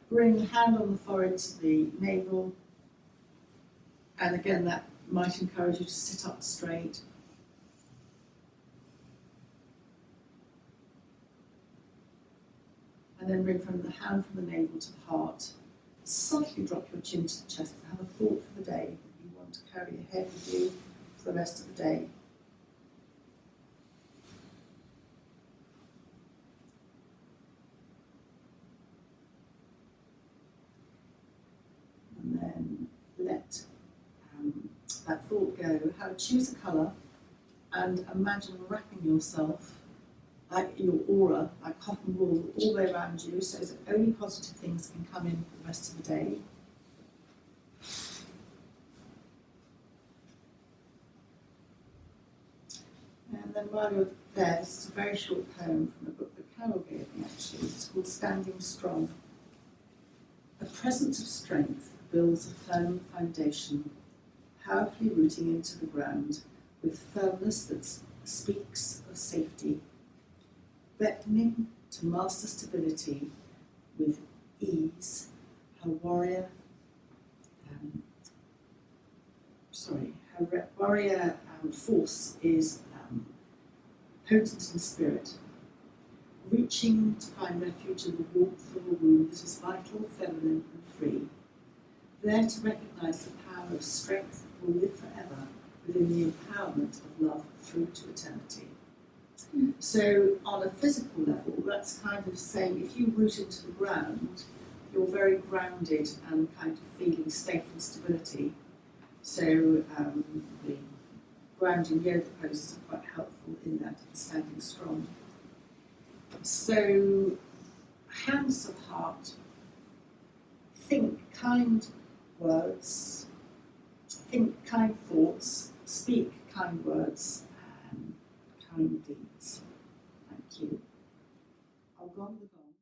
Bring the hand on the forehead to the navel, and again that might encourage you to sit up straight. And then bring from the hand from the navel to the heart. Slightly drop your chin to the chest and have a thought for the day that you want to carry ahead with you for the rest of the day. And then let that thought go. Choose a colour and imagine wrapping yourself like your aura, like cotton wool, all the way around you, so that only positive things can come in for the rest of the day. And then while you're there, this is a very short poem from a book that Carol gave me actually. It's called Standing Strong. A presence of strength builds a firm foundation, powerfully rooting into the ground with firmness that speaks of safety, beckoning to master stability with ease. Her warrior force is potent in spirit, reaching to find refuge in the warmth of a womb that is vital, feminine and free, there to recognise the power of strength that will live forever within the empowerment of love through to eternity. So on a physical level, that's kind of saying if you root into the ground, you're very grounded and kind of feeling safe and stability. So the grounding yoga poses are quite helpful in that, standing strong. So hands of heart, think kind words, think kind thoughts, speak kind words, and kind deeds. Thank you. I'll go on the gong.